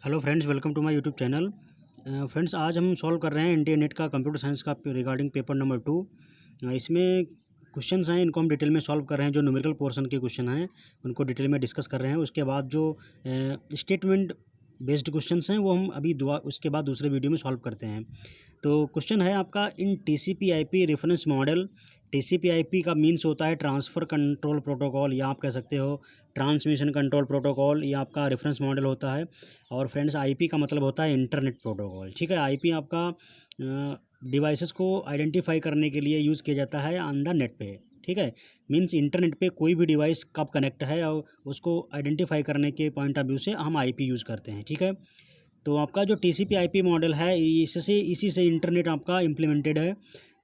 Hello friends, welcome to my YouTube channel. Friends, आज हम solve कर रहे हैं इंडियन नेट का कंप्यूटर साइंस का रिगार्डिंग पेपर नंबर 2। इसमें क्वेश्चंस हैं, इनको हम डिटेल में सॉल्व कर रहे हैं। जो न्यूमेरिकल पोर्शन के क्वेश्चन हैं उनको डिटेल में डिस्कस कर रहे हैं। उसके बाद जो स्टेटमेंट बेस्ड क्वेश्चंस हैं वो हम अभी उसके बाद दूसरे वीडियो में सॉल्व करते हैं। तो क्वेश्चन है आपका, इन TCP/IP रेफरेंस मॉडल। TCP/IP का मीन्स होता है ट्रांसफ़र कंट्रोल प्रोटोकॉल, या आप कह सकते हो ट्रांसमिशन कंट्रोल प्रोटोकॉल। ये आपका रेफरेंस मॉडल होता है। और फ्रेंड्स, IP का मतलब होता है इंटरनेट प्रोटोकॉल। ठीक है, IP आपका डिवाइसेस को आइडेंटिफाई करने के लिए यूज़ किया जाता है ऑन द नेट पे। ठीक है, मीन्स इंटरनेट पे कोई भी डिवाइस कब कनेक्ट है और उसको आइडेंटिफाई करने के पॉइंट ऑफ व्यू से हम IP यूज़ करते हैं। ठीक है, तो आपका जो TCP/IP मॉडल है इससे इसी से इंटरनेट आपका इम्प्लीमेंटेड है।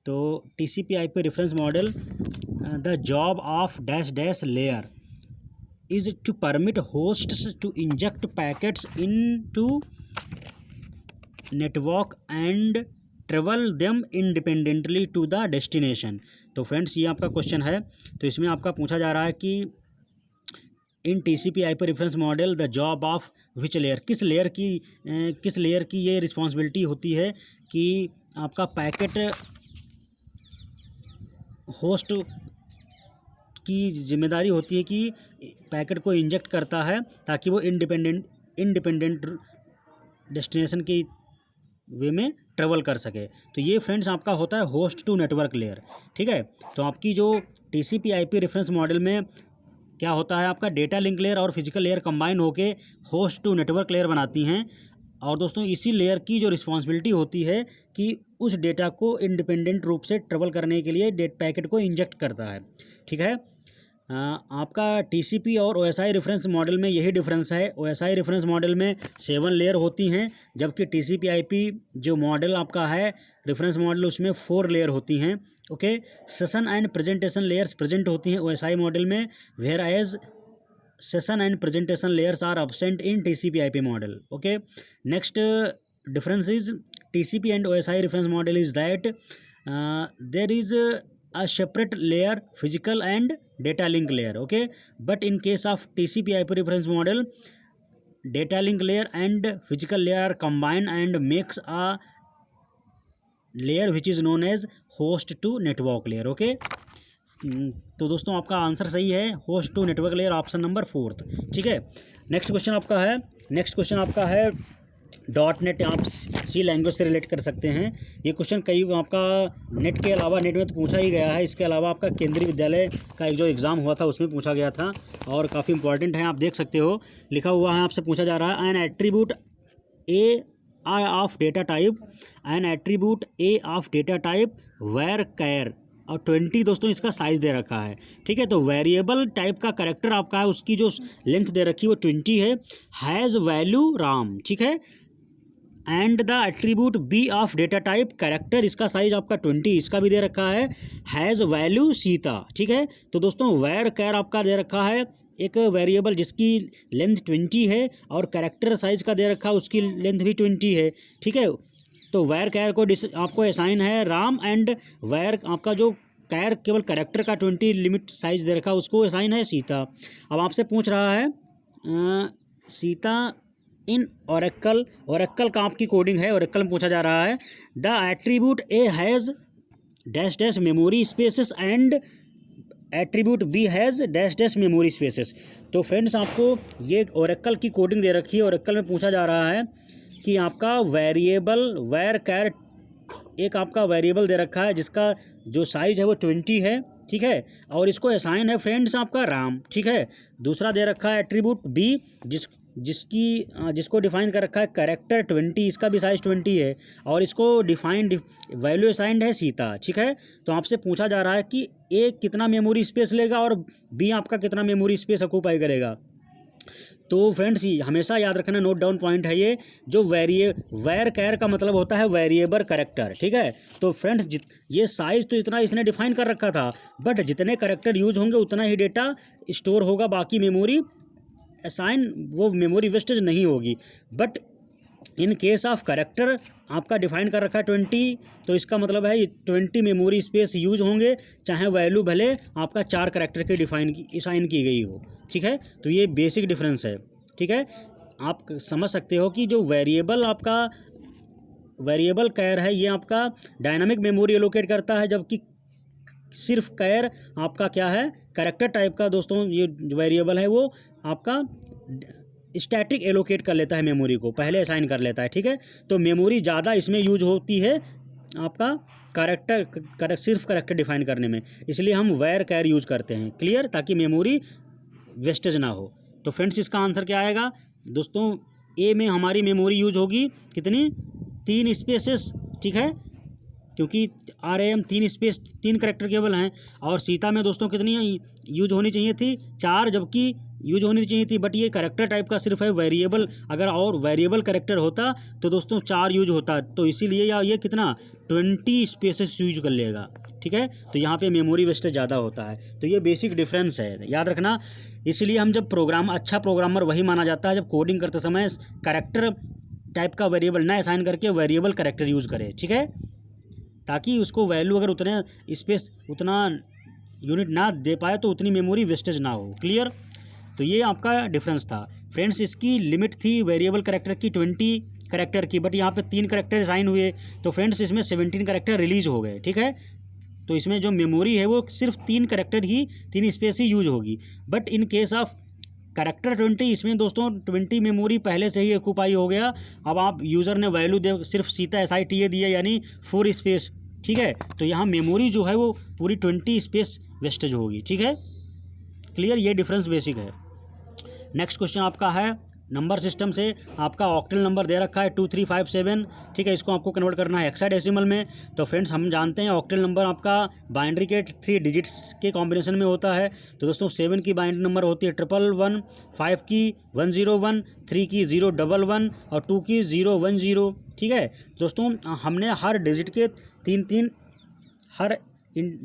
तो TCP/IP reference model, the job of dash dash layer is to permit hosts to inject packets into network and travel them independently to the destination। तो फ्रेंड्स, ये आपका क्वेश्चन है। तो इसमें आपका पूछा जा रहा है कि इन TCP/IP reference model the job of which layer, किस लेयर की ये रिस्पॉन्सिबिलिटी होती है कि आपका पैकेट होस्ट की जिम्मेदारी होती है कि पैकेट को इंजेक्ट करता है ताकि वो इंडिपेंडेंट डेस्टिनेशन के वे में ट्रेवल कर सके। तो ये फ्रेंड्स आपका होता है होस्ट टू नेटवर्क लेयर। ठीक है, तो आपकी जो TCP/IP रेफरेंस मॉडल में क्या होता है, आपका डेटा लिंक लेयर और फिजिकल लेयर कंबाइन होके होस्ट टू नेटवर्क लेयर बनाती हैं। और दोस्तों, इसी लेयर की जो रिस्पॉन्सिबिलिटी होती है कि उस डेटा को इंडिपेंडेंट रूप से ट्रेवल करने के लिए पैकेट को इंजेक्ट करता है। ठीक है, आपका TCP और OSI रेफरेंस मॉडल में यही डिफरेंस है। OSI रेफरेंस मॉडल में 7 लेयर होती हैं, जबकि TCP/IP जो मॉडल आपका है रेफरेंस मॉडल, उसमें 4 लेयर होती हैं। Okay, session and presentation layers present होती हैं OSI मॉडल में, where as session and presentation layers are absent in TCP/IP model. Okay, next difference is TCP and OSI reference model is that there is a separate layer, physical and data link layer. Okay, but in case of TCP/IP reference model, data link layer and physical layer are combined and makes a layer which is known as host to network layer. Okay, तो दोस्तों आपका answer सही है, host to network layer, option number 4। ठीक है, next question आपका है .NET। आप C लैंग्वेज से रिलेट कर सकते हैं। ये क्वेश्चन कई आपका नेट के अलावा, नेट में तो पूछा ही गया है, इसके अलावा आपका केंद्रीय विद्यालय का एक जो एग्ज़ाम हुआ था उसमें पूछा गया था और काफ़ी इंपॉर्टेंट है। आप देख सकते हो, लिखा हुआ है, आपसे पूछा जा रहा है an attribute A of data type varchar और 20 दोस्तों इसका साइज़ दे रखा है। ठीक है, तो वेरिएबल टाइप का कैरेक्टर आपका है, उसकी जो लेंथ दे रखी है वो 20 है, हैज़ वैल्यू राम। ठीक है, and the attribute b of data type character, इसका साइज आपका 20, इसका भी दे रखा है, हैज़ वैल्यू सीता। ठीक है, तो दोस्तों वेर कैर आपका दे रखा है एक वेरिएबल जिसकी लेंथ 20 है और कैरेक्टर साइज का दे रखा है, उसकी लेंथ भी 20 है। ठीक है, तो वैर कैर को आपको असाइन है राम, एंड वैर आपका जो कैर केवल कैरेक्टर का 20 लिमिट साइज दे रखा है उसको असाइन है सीता। अब आपसे पूछ रहा है सीता इन ओरेकल का आपकी कोडिंग है, ओरेकल में पूछा जा रहा है the attribute a has dash dash memory spaces and attribute b has dash dash memory spaces. तो फ्रेंड्स, आपको ये ओरेकल की कोडिंग दे रखी है। ओरेकल में पूछा जा रहा है कि आपका वेरिएबल वेर कैर, एक आपका वेरिएबल दे रखा है जिसका जो साइज़ है वो 20 है। ठीक है, और इसको असाइन है फ्रेंड्स आपका राम। ठीक है, दूसरा दे रखा है एट्रीब्यूट बी जिसको डिफाइन कर रखा है कैरेक्टर 20, इसका भी साइज़ 20 है और इसको वैल्यू असाइंड है सीता। ठीक है, तो आपसे पूछा जा रहा है कि ए कितना मेमोरी स्पेस लेगा और बी आपका कितना मेमोरी स्पेस ऑक्यूपाई करेगा। तो फ्रेंड्स, हमेशा याद रखना, नोट डाउन पॉइंट है ये, जो वेर कैर का मतलब होता है वेरिएबल कैरेक्टर। ठीक है, तो फ्रेंड्स ये साइज़ तो इतना इसने डिफाइन कर रखा था, बट जितने कैरेक्टर यूज होंगे उतना ही डेटा स्टोर होगा, बाकी मेमोरी असाइन वो मेमोरी वेस्टेज नहीं होगी। But in case of character आपका डिफाइन कर रखा है 20, तो इसका मतलब है 20 मेमोरी स्पेस यूज होंगे, चाहे वैल्यू भले आपका 4 कैरेक्टर की असाइन की गई हो। ठीक है, तो ये बेसिक डिफरेंस है। ठीक है, आप समझ सकते हो कि जो वेरिएबल आपका वेरिएबल कैर है ये आपका डायनामिक मेमोरी एलोकेट करता है, जबकि सिर्फ कैर आपका क्या है, कैरेक्टर टाइप का दोस्तों ये वेरिएबल है वो आपका स्टैटिक एलोकेट कर लेता है, मेमोरी को पहले असाइन कर लेता है। ठीक है, तो मेमोरी ज़्यादा इसमें यूज होती है आपका सिर्फ कैरेक्टर डिफाइन करने में, इसलिए हम वेर कैर यूज करते हैं। क्लियर, ताकि मेमोरी वेस्टेज ना हो। तो फ्रेंड्स इसका आंसर क्या आएगा दोस्तों, ए में हमारी मेमोरी यूज होगी कितनी, 3 स्पेसेस। ठीक है, क्योंकि RAM 3 स्पेस 3 करेक्टर केवल हैं, और सीता में दोस्तों कितनी यूज होनी चाहिए थी, 4, जबकि यूज होनी चाहिए थी, बट ये करेक्टर टाइप का सिर्फ है वेरिएबल। अगर और वेरिएबल करेक्टर होता तो दोस्तों 4 यूज होता, तो इसीलिए ये कितना 20 स्पेसेस यूज कर लेगा। ठीक है, तो यहाँ पे मेमोरी वेस्टेज ज़्यादा होता है। तो ये बेसिक डिफरेंस है, याद रखना। इसलिए हम जब अच्छा प्रोग्रामर वही माना जाता है जब कोडिंग करते समय करेक्टर टाइप का वेरिएबल ना असाइन करके वेरिएबल करेक्टर यूज़ करे। ठीक है, ताकि उसको वैल्यू अगर उतना यूनिट ना दे पाए तो उतनी मेमोरी वेस्टेज ना हो। क्लियर, तो ये आपका डिफरेंस था फ्रेंड्स। इसकी लिमिट थी वेरिएबल करेक्टर की 20 करेक्टर की, बट यहाँ पे 3 करेक्टर असाइन हुए, तो फ्रेंड्स इसमें 17 करेक्टर रिलीज हो गए। ठीक है, तो इसमें जो मेमोरी है वो सिर्फ 3 करेक्टर ही 3 स्पेस ही यूज होगी। But in case of character 20, इसमें दोस्तों 20 मेमोरी पहले से ही ऑक्यूपाई हो गया। अब आप यूज़र ने वैल्यू दे सिर्फ सीता SITA दिया, यानी 4 स्पेस। ठीक है, तो यहाँ मेमोरी जो है वो पूरी 20 स्पेस वेस्टेज होगी। ठीक है, क्लियर, ये डिफरेंस बेसिक है। नेक्स्ट क्वेश्चन आपका है नंबर सिस्टम से, आपका ऑक्टल नंबर दे रखा है 2357। ठीक है, इसको आपको कन्वर्ट करना है हेक्साडेसिमल में। तो फ्रेंड्स हम जानते हैं ऑक्टल नंबर आपका बाइनरी के 3 डिजिट्स के कॉम्बिनेशन में होता है। तो दोस्तों 7 की बाइनरी नंबर होती है 111, 5 की 101, 3 की 011 और 2 की 010। ठीक है दोस्तों, हमने हर डिजिट के 3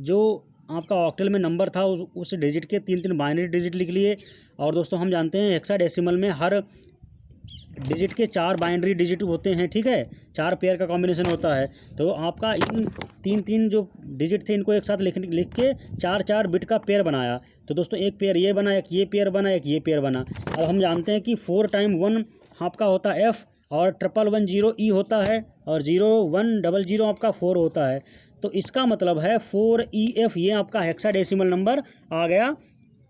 जो आपका ऑक्टल में नंबर था उस डिजिट के 3 बाइनरी डिजिट लिख लिए। और दोस्तों हम जानते हैं हेक्साडेसिमल में हर डिजिट के 4 बाइनरी डिजिट होते हैं। ठीक है, 4 पेयर का कॉम्बिनेशन होता है। तो आपका इन 3 जो डिजिट थे इनको एक साथ लिख के 4 बिट का पेयर बनाया। तो दोस्तों एक पेयर ये बना, एक ये पेयर बना, एक ये पेयर बना। अब हम जानते हैं कि 4 टाइम 1 आपका होता है F, और 1110 E होता है, और 0100 आपका 4 होता है। तो इसका मतलब है 4EF ये आपका हेक्साडेसिमल नंबर आ गया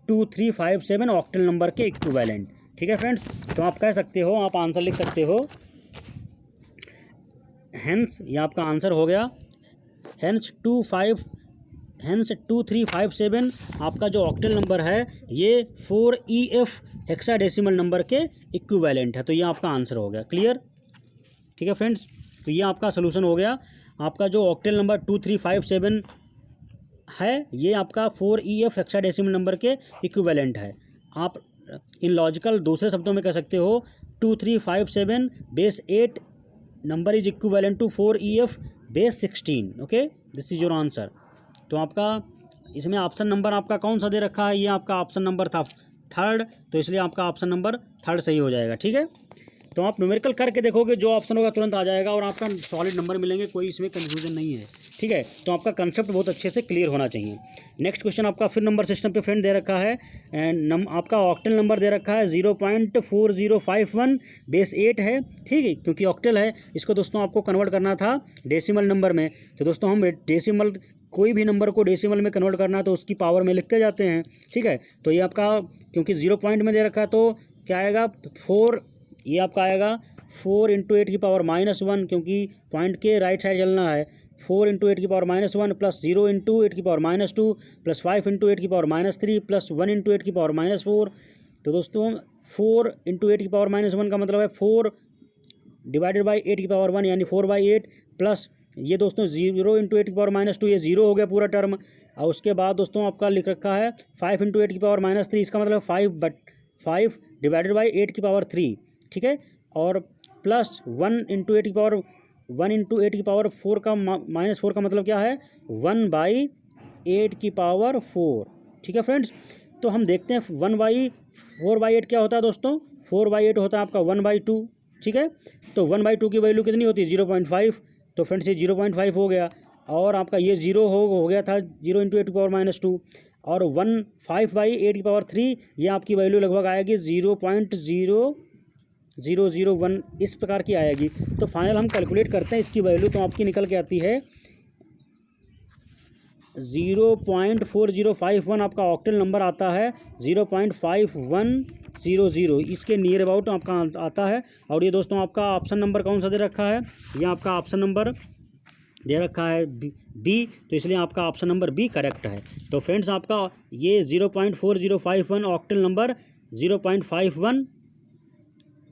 2357 ऑक्टल नंबर के इक्विवेलेंट। ठीक है फ्रेंड्स, तो आप कह सकते हो, आप आंसर लिख सकते हो, हेंस ये आपका आंसर हो गया। हेंस 2357 आपका जो ऑक्टल नंबर है ये 4EF हेक्साडेसिमल नंबर के इक्विवेलेंट है। तो ये आपका आंसर हो गया। क्लियर, ठीक है फ्रेंड्स, तो ये आपका सोल्यूशन हो गया। आपका जो ऑक्टल नंबर 2357 है ये आपका 4EF हेक्साडेसिमल नंबर के इक्विवेलेंट है। आप इन लॉजिकल दूसरे शब्दों में कह सकते हो 2357 base 8 number is equivalent to 4EF base 16। Okay, this is your answer. तो आपका इसमें ऑप्शन नंबर आपका कौन सा दे रखा है, ये आपका ऑप्शन नंबर था 3rd, तो इसलिए आपका ऑप्शन नंबर 3rd सही हो जाएगा। ठीक है, तो आप न्यूमेरिकल करके देखोगे जो ऑप्शन होगा तुरंत आ जाएगा और आपका सॉलिड नंबर मिलेंगे, कोई इसमें कन्फ्यूजन नहीं है। ठीक है, तो आपका कंसेप्ट बहुत अच्छे से क्लियर होना चाहिए। नेक्स्ट क्वेश्चन आपका फिर नंबर सिस्टम पे फ्रेंड दे रखा है, एंड आपका ऑक्टल नंबर दे रखा है 0.4051 बेस 8 है। ठीक है, क्योंकि ऑक्टल है इसको दोस्तों आपको कन्वर्ट करना था डेसिमल नंबर में। तो दोस्तों हम डेसिमल कोई भी नंबर को डेसिमल में कन्वर्ट करना है तो उसकी पावर में लिखते जाते हैं। ठीक है, तो ये आपका क्योंकि 0 पॉइंट में दे रखा है तो क्या आएगा 4, ये आपका आएगा 4 × 8 की पावर -1, क्योंकि पॉइंट के राइट साइड चलना है। 4 × 8 की पावर -1 प्लस 0 × 8 की पावर -2 प्लस 5 × 8 की पावर -3 प्लस 1 × 8 की पावर -4। तो दोस्तों 4 × 8 की पावर -1 का मतलब है 4 डिवाइडेड बाई 8 की पावर 1 यानी 4/8 प्लस ये दोस्तों 0 × 8 की पावर -2, ये 0 हो गया पूरा टर्म। और उसके बाद दोस्तों आपका लिख रखा है 5 × 8 की पावर -3, इसका मतलब 5 डिवाइडेड बाई 8 की पावर 3। ठीक है, और प्लस 1 × 8 की पावर 4 का -4 का मतलब क्या है 1/8 की पावर 4। ठीक है फ्रेंड्स, तो हम देखते हैं 1/4/8 क्या होता है दोस्तों, 4/8 होता है आपका 1/2। ठीक है, तो 1/2 की वैल्यू कितनी होती है 0.5। तो फ्रेंड्स ये 0.5 हो गया, और आपका ये 0 हो गया था 0 × 8 की पावर -2, और 5/8 की पावर 3 ये आपकी वैल्यू लगभग आएगी 0.0 001 इस प्रकार की आएगी। तो फाइनल हम कैलकुलेट करते हैं इसकी वैल्यू, तो आपकी निकल के आती है 0.4051 आपका ऑक्टेल नंबर आता है 0.5100, इसके नियर अबाउट आपका आता है। और ये दोस्तों आपका ऑप्शन नंबर कौन सा दे रखा है, ये आपका ऑप्शन नंबर दे रखा है बी, तो इसलिए आपका ऑप्शन नंबर बी करेक्ट है। तो फ्रेंड्स आपका ये 0.4051 ऑक्टेल नंबर 0.51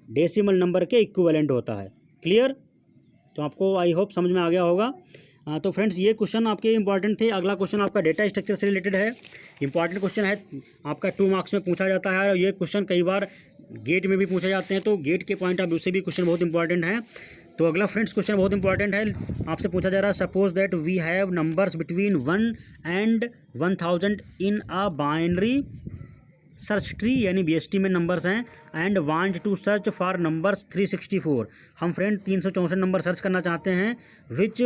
डेसिमल नंबर के इक्विवेलेंट होता है। क्लियर? तो आपको आई होप समझ में आ गया होगा। तो फ्रेंड्स ये क्वेश्चन आपके इंपॉर्टेंट थे। अगला क्वेश्चन आपका डेटा स्ट्रक्चर से रिलेटेड है, इंपॉर्टेंट क्वेश्चन है, आपका 2 मार्क्स में पूछा जाता है। और ये क्वेश्चन कई बार गेट में भी पूछे जाते हैं, तो गेट के पॉइंट ऑफ व्यू से भी क्वेश्चन बहुत इंपॉर्टेंट है। तो अगला फ्रेंड्स क्वेश्चन बहुत इंपॉर्टेंट है, आपसे पूछा जा रहा है suppose that we have numbers between 1 and 1000 in a binary search tree, यानी BST में नंबर्स हैं, and want to search for numbers 364। हम फ्रेंड 364 नंबर सर्च करना चाहते हैं, which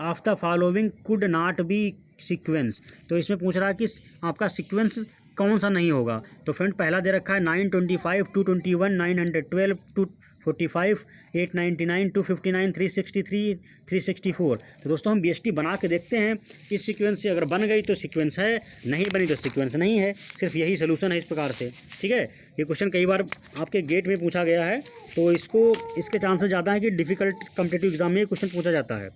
of the following could not be sequence. तो इसमें पूछ रहा है कि आपका सीक्वेंस कौन सा नहीं होगा। तो फ्रेंड पहला दे रखा है 925, 221, 912, 245, 899, 259, 363, 364। तो दोस्तों हम BST बना के देखते हैं, इस सीक्वेंस से अगर बन गई तो सीक्वेंस है, नहीं बनी तो सीक्वेंस नहीं है। सिर्फ यही सोल्यूशन है इस प्रकार से। ठीक है, ये क्वेश्चन कई बार आपके गेट में पूछा गया है, तो इसके चांसेस ज़्यादा है कि डिफ़िकल्ट कॉम्पिटिटिव एग्जाम में ये क्वेश्चन पूछा जाता है।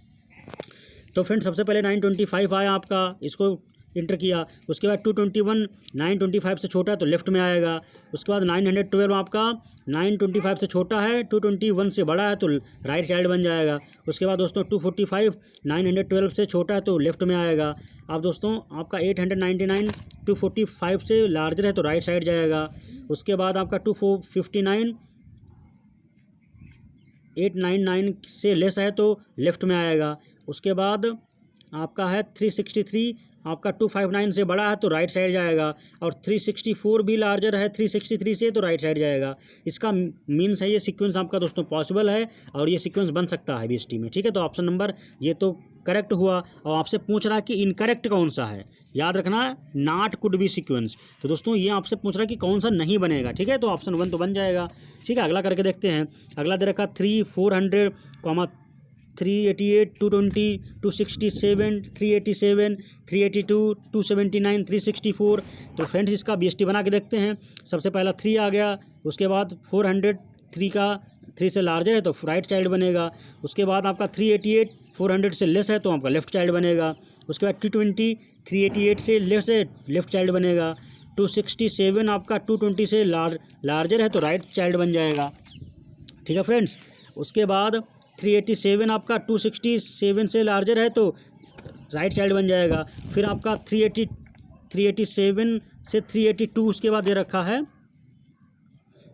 तो फ्रेंड सबसे पहले 925 आया आपका, इसको इंटर किया। उसके बाद 221 925 से छोटा है तो लेफ्ट में आएगा। उसके बाद 912 आपका 925 से छोटा है, 221 से बड़ा है तो राइट साइड बन जाएगा। उसके बाद दोस्तों 245 912 से छोटा है तो लेफ्ट में आएगा। अब दोस्तों आपका 899 245 से लार्जर है तो राइट साइड जाएगा। उसके बाद आपका 259 899 से लेस है तो लेफ्ट में आएगा। उसके बाद आपका है 363, आपका 259 से बड़ा है तो राइट साइड जाएगा। और 364 भी लार्जर है 363 से तो राइट साइड जाएगा। इसका मीन्स है ये सीक्वेंस आपका दोस्तों पॉसिबल है, और ये सीक्वेंस बन सकता है BST में। ठीक है, तो ऑप्शन नंबर ये तो करेक्ट हुआ। और आपसे पूछ रहा है कि इनकरेक्ट कौन सा है, याद रखना नॉट कुड बी सीक्वेंस। तो दोस्तों ये आपसे पूछ रहा है कि कौन सा नहीं बनेगा। ठीक है, तो ऑप्शन 1 तो बन जाएगा। ठीक है, अगला करके देखते हैं। अगला दे रखा 3 400, 388 220 267 387 382 279 364। तो फ्रेंड्स इसका BST बना के देखते हैं। सबसे पहला 3 आ गया, उसके बाद 400 3 का 3 से लार्जर है तो राइट चाइल्ड बनेगा। उसके बाद आपका 388 400 से लेस है तो आपका लेफ्ट चाइल्ड बनेगा। उसके बाद 220 388 से लेस है लेफ्ट चाइल्ड बनेगा। 267 आपका 220 से लार्जर है तो राइट चाइल्ड बन जाएगा। ठीक है फ्रेंड्स, उसके बाद 387 आपका 267 से लार्जर है तो राइट चाइल्ड बन जाएगा। फिर आपका 387 से 382 उसके बाद दे रखा है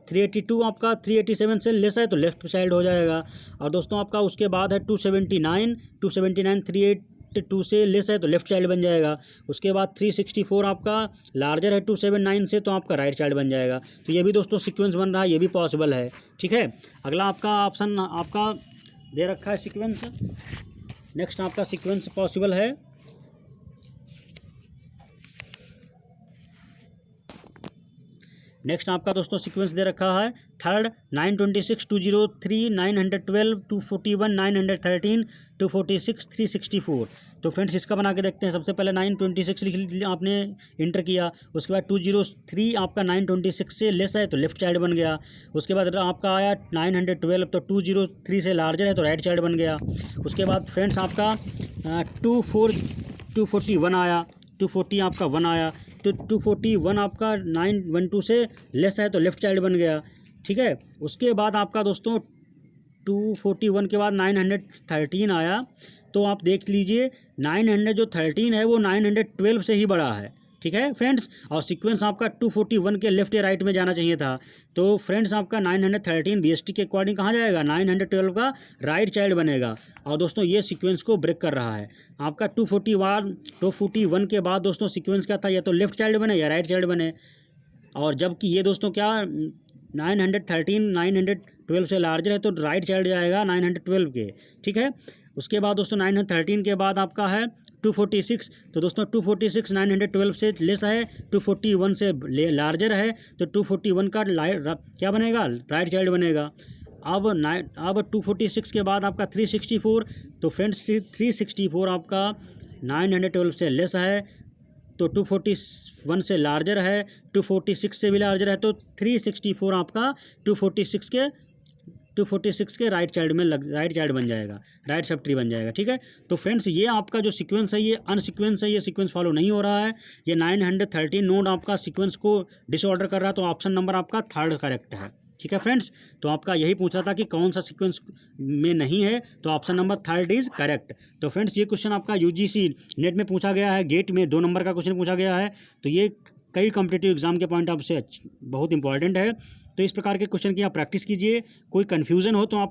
382 आपका 387 से लेस है तो लेफ्ट साइड हो जाएगा। और दोस्तों आपका उसके बाद है 279 382 से लेस है तो लेफ्ट चाइल्ड बन जाएगा। उसके बाद 364 आपका लार्जर है 279 से तो आपका राइट चाइल्ड बन जाएगा। तो ये भी दोस्तों सीक्वेंस बन रहा है, ये भी पॉसिबल है। ठीक है, अगला आपका ऑप्शन आपका दे रखा है सीक्वेंस। नेक्स्ट आपका सीक्वेंस पॉसिबल है। नेक्स्ट आपका दोस्तों सीक्वेंस दे रखा है थर्ड 926 203 912 241 913 246 364। तो फ्रेंड्स इसका बना के देखते हैं। सबसे पहले 926 लिख आपने इंटर किया। उसके बाद 203 आपका 926 से लेस है तो लेफ्ट चाइल्ड बन गया। उसके बाद आपका आया 912 तो 203 से लार्जर है तो राइट चाइल्ड बन गया। उसके बाद फ्रेंड्स आपका 241 आया, 240 आपका 1 आया तो 241 आपका 912 से लेस है तो लेफ्ट चाइल्ड बन गया। ठीक है, उसके बाद आपका दोस्तों 241 के बाद 913 आया तो आप देख लीजिए 913 है वो 912 से ही बड़ा है। ठीक है फ्रेंड्स, और सीक्वेंस आपका 241 के लेफ्ट या राइट में जाना चाहिए था। तो फ्रेंड्स आपका 913 BST के अकॉर्डिंग कहाँ जाएगा, 912 का राइट चाइल्ड बनेगा। और दोस्तों ये सीक्वेंस को ब्रेक कर रहा है। आपका 241 के बाद दोस्तों सीक्वेंस क्या था, या तो लेफ्ट चाइल्ड बने या राइट चाइल्ड बने। और जबकि ये दोस्तों क्या 913 912 से लार्जर है तो राइट चाइल्ड जाएगा 912 के। ठीक है, उसके बाद दोस्तों 913 के बाद आपका है 246, तो दोस्तों 246 912 से लेस है, 241 से लार्जर है, तो 241 का क्या बनेगा, राइट चाइल्ड बनेगा। अब 246 के बाद आपका 364, तो फ्रेंड्स 364 आपका 912 से लेस है, तो 241 से लार्जर है, 246 से भी लार्जर है, तो 364 आपका 246 के राइट चाइल्ड में राइट चाइल्ड बन जाएगा, राइट सब ट्री बन जाएगा। ठीक है, तो फ्रेंड्स ये आपका जो सीक्वेंस है ये अनसीक्वेंस है, ये सीक्वेंस फॉलो नहीं हो रहा है, ये 913 नोड आपका सीक्वेंस को डिसऑर्डर कर रहा है, तो ऑप्शन नंबर आपका 3rd करेक्ट है। ठीक है फ्रेंड्स, तो आपका यही पूछ रहा था कि कौन सा सीक्वेंस में नहीं है, तो option number 3rd is correct. तो फ्रेंड्स ये क्वेश्चन आपका यूजीसी नेट में पूछा गया है, गेट में 2 नंबर का क्वेश्चन पूछा गया है, तो ये कई कॉम्पिटिटिव एग्जाम के पॉइंट ऑफ से बहुत इंपॉर्टेंट है। तो इस प्रकार के क्वेश्चन की आप प्रैक्टिस कीजिए। कोई कन्फ्यूज़न हो तो आप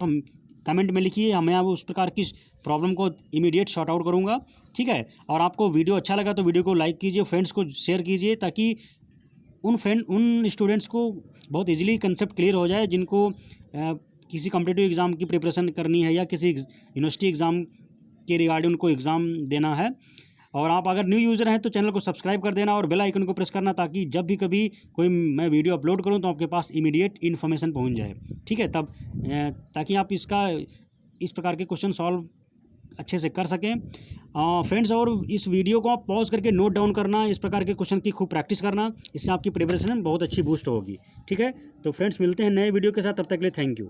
कमेंट में लिखिए, मैं अब उस प्रकार की प्रॉब्लम को इमीडिएट शॉर्ट आउट करूँगा। ठीक है, और आपको वीडियो अच्छा लगा तो वीडियो को लाइक कीजिए, फ्रेंड्स को शेयर कीजिए, ताकि उन स्टूडेंट्स को बहुत इजीली कंसेप्ट क्लियर हो जाए जिनको किसी कॉम्पिटिटिव एग्ज़ाम की प्रिपरेशन करनी है या किसी यूनिवर्सिटी एग्ज़ाम के रिगार्डिंग उनको एग्ज़ाम देना है। और आप अगर न्यू यूज़र हैं तो चैनल को सब्सक्राइब कर देना और बेल आइकन को प्रेस करना, ताकि जब भी कभी कोई मैं वीडियो अपलोड करूं तो आपके पास इमीडिएट इन्फॉर्मेशन पहुंच जाए। ठीक है, तब ताकि आप इस प्रकार के क्वेश्चन सॉल्व अच्छे से कर सकें फ्रेंड्स। और इस वीडियो को आप पॉज करके नोट डाउन करना, इस प्रकार के क्वेश्चन की खूब प्रैक्टिस करना, इससे आपकी प्रिपरेशन बहुत अच्छी बूस्ट होगी। ठीक है, तो फ्रेंड्स मिलते हैं नए वीडियो के साथ, तब तक के लिए थैंक यू।